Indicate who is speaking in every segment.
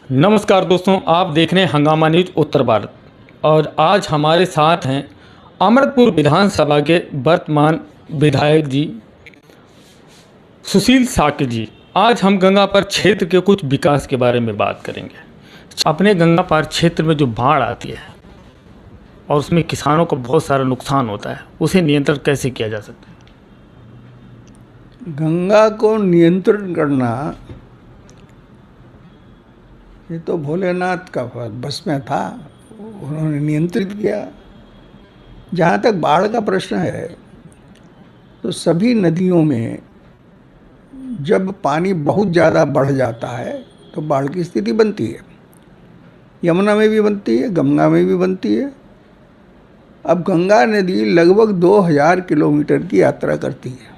Speaker 1: नमस्कार दोस्तों, आप देख रहे हैं हंगामा न्यूज उत्तर भारत। और आज हमारे साथ हैं अमृतपुर विधानसभा के वर्तमान विधायक जी सुशील साकेत जी। आज हम गंगापार क्षेत्र के कुछ विकास के बारे में बात करेंगे। अपने गंगापार क्षेत्र में जो बाढ़ आती है और उसमें किसानों को बहुत सारा नुकसान होता है, उसे नियंत्रण कैसे किया जा सकता है?
Speaker 2: गंगा को नियंत्रण करना ये तो भोलेनाथ का बस में था, उन्होंने नियंत्रित किया। जहाँ तक बाढ़ का प्रश्न है तो सभी नदियों में जब पानी बहुत ज़्यादा बढ़ जाता है तो बाढ़ की स्थिति बनती है। यमुना में भी बनती है, गंगा में भी बनती है। अब गंगा नदी लगभग 2000 किलोमीटर की यात्रा करती है।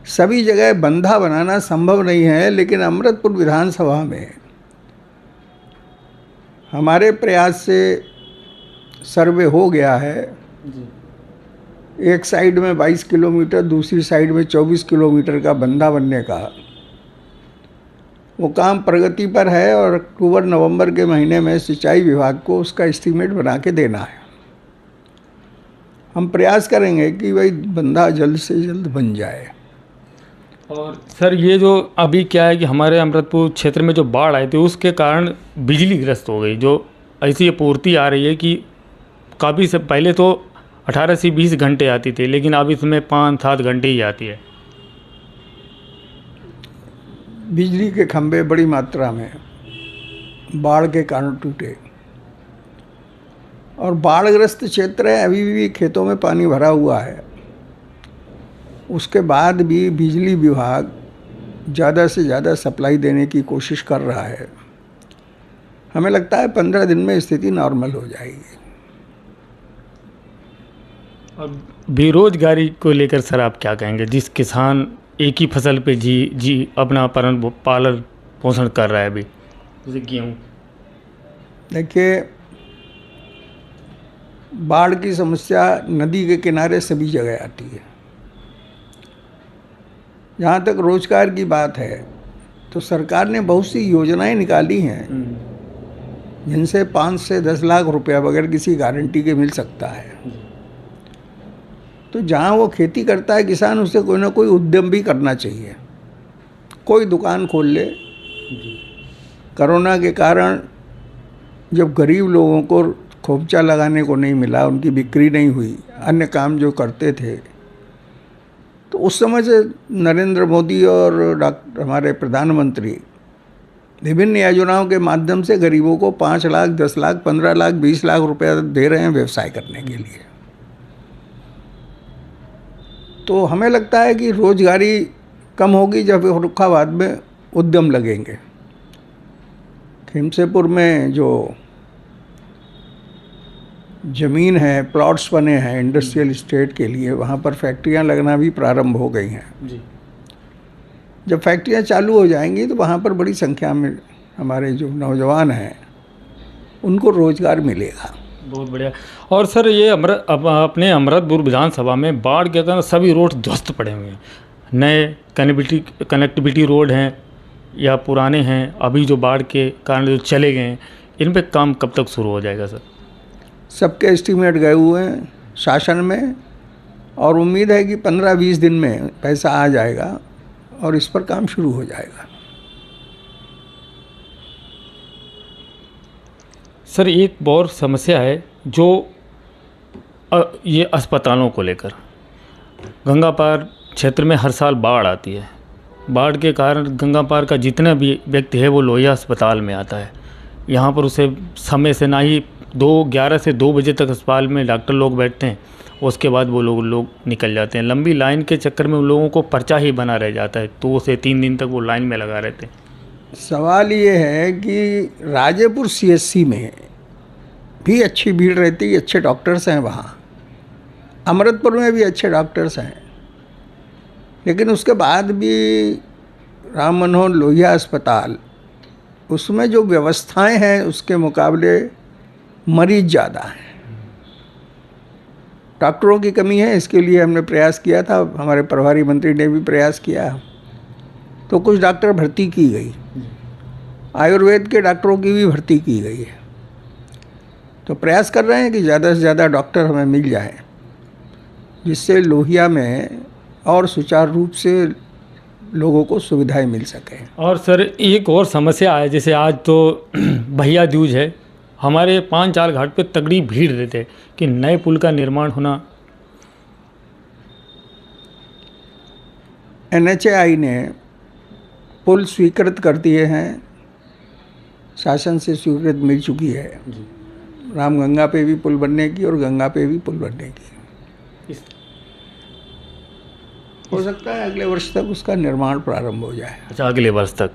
Speaker 2: सभी जगह बंधा बनाना संभव नहीं है, लेकिन अमृतपुर विधानसभा में हमारे प्रयास से सर्वे हो गया है। एक साइड में 22 किलोमीटर, दूसरी साइड में 24 किलोमीटर का बंधा बनने का वो काम प्रगति पर है और अक्टूबर नवंबर के महीने में सिंचाई विभाग को उसका एस्टीमेट बना के देना है। हम प्रयास करेंगे कि वही बंधा जल्द से जल्द बन जाए।
Speaker 1: और सर, ये जो अभी क्या है कि हमारे अमृतपुर क्षेत्र में जो बाढ़ आई थी उसके कारण बिजली ग्रस्त हो गई। जो ऐसी आपूर्ति आ रही है कि काफ़ी से पहले तो 18 से 20 घंटे आती थी, लेकिन अब इसमें 5-7 घंटे ही आती है।
Speaker 2: बिजली के खंभे बड़ी मात्रा में बाढ़ के कारण टूटे और बाढ़ग्रस्त क्षेत्र है, अभी भी खेतों में पानी भरा हुआ है। उसके बाद भी बिजली विभाग ज़्यादा से ज़्यादा सप्लाई देने की कोशिश कर रहा है। हमें लगता है 15 दिन में स्थिति नॉर्मल हो जाएगी।
Speaker 1: और बेरोजगारी को लेकर सर आप क्या कहेंगे? जिस किसान एक ही फसल पे जी अपना पालन पोषण कर रहा है अभी, जैसे गेहूँ।
Speaker 2: देखिए, बाढ़ की समस्या नदी के किनारे सभी जगह आती है। जहाँ तक रोजगार की बात है तो सरकार ने बहुत सी योजनाएं निकाली हैं जिनसे 5 से 10 लाख रुपया बगैर किसी गारंटी के मिल सकता है। तो जहाँ वो खेती करता है किसान, उसे कोई ना कोई उद्यम भी करना चाहिए। कोई दुकान खोल ले। कोरोना के कारण जब गरीब लोगों को खोपचा लगाने को नहीं मिला, उनकी बिक्री नहीं हुई, अन्य काम जो करते थे, तो उस समय से नरेंद्र मोदी और हमारे प्रधानमंत्री विभिन्न योजनाओं के माध्यम से गरीबों को 5 लाख, 10 लाख, 15 लाख, 20 लाख रुपया दे रहे हैं व्यवसाय करने के लिए। तो हमें लगता है कि रोजगारी कम होगी जब फर्रुखाबाद में उद्यम लगेंगे। खिमसेपुर में जो ज़मीन है, प्लॉट्स बने हैं इंडस्ट्रियल स्टेट के लिए, वहाँ पर फैक्ट्रियाँ लगना भी प्रारंभ हो गई हैं जी। जब फैक्ट्रियाँ चालू हो जाएंगी तो वहाँ पर बड़ी संख्या में हमारे जो नौजवान हैं उनको रोज़गार मिलेगा।
Speaker 1: बहुत बढ़िया। और सर, ये अपने अमृतपुर विधानसभा में बाढ़ के कारण सभी रोड ध्वस्त पड़े हुए हैं। नए कनेक्टिविटी रोड हैं या पुराने हैं, अभी जो बाढ़ के कारण जो चले गए हैं, इन पे काम कब तक शुरू हो जाएगा सर?
Speaker 2: सबके एस्टीमेट गए हुए हैं शासन में और उम्मीद है कि 15-20 दिन में पैसा आ जाएगा और इस पर काम शुरू हो जाएगा।
Speaker 1: सर, एक और समस्या है जो ये अस्पतालों को लेकर। गंगापार क्षेत्र में हर साल बाढ़ आती है। बाढ़ के कारण गंगापार का जितना भी व्यक्ति है वो लोहिया अस्पताल में आता है। यहाँ पर उसे समय से ना ही 11 से 2 बजे तक अस्पताल में डॉक्टर लोग बैठते हैं, उसके बाद वो लोग निकल जाते हैं। लंबी लाइन के चक्कर में उन लोगों को पर्चा ही बना रह जाता है, 2 से 3 दिन तक वो लाइन में लगा रहते हैं।
Speaker 2: सवाल ये है कि राजेपुर CSC में भी अच्छी भीड़ रहती है, अच्छे डॉक्टर्स हैं वहाँ। अमृतपुर में भी अच्छे डॉक्टर्स हैं, लेकिन उसके बाद भी राम मनोहर लोहिया अस्पताल, उसमें जो व्यवस्थाएं हैं उसके मुकाबले मरीज ज़्यादा हैं। डॉक्टरों की कमी है, इसके लिए हमने प्रयास किया था, हमारे प्रभारी मंत्री ने भी प्रयास किया, तो कुछ डॉक्टर भर्ती की गई। आयुर्वेद के डॉक्टरों की भी भर्ती की गई है। तो प्रयास कर रहे हैं कि ज़्यादा से ज़्यादा डॉक्टर हमें मिल जाएं, जिससे लोहिया में और सुचारू रूप से लोगों को सुविधाएं मिल सकें।
Speaker 1: और सर एक और समस्या है, जैसे आज तो भैया दूज है, हमारे 5-4 घाट पे तगड़ी भीड़ रहते हैं कि नए पुल का निर्माण होना।
Speaker 2: NHAI ने पुल स्वीकृत कर दिए हैं, शासन से स्वीकृत मिल चुकी है। रामगंगा पे भी पुल बनने की और गंगा पे भी पुल बनने की। हो सकता है अगले वर्ष तक उसका निर्माण प्रारंभ हो जाए।
Speaker 1: अच्छा, अगले वर्ष तक।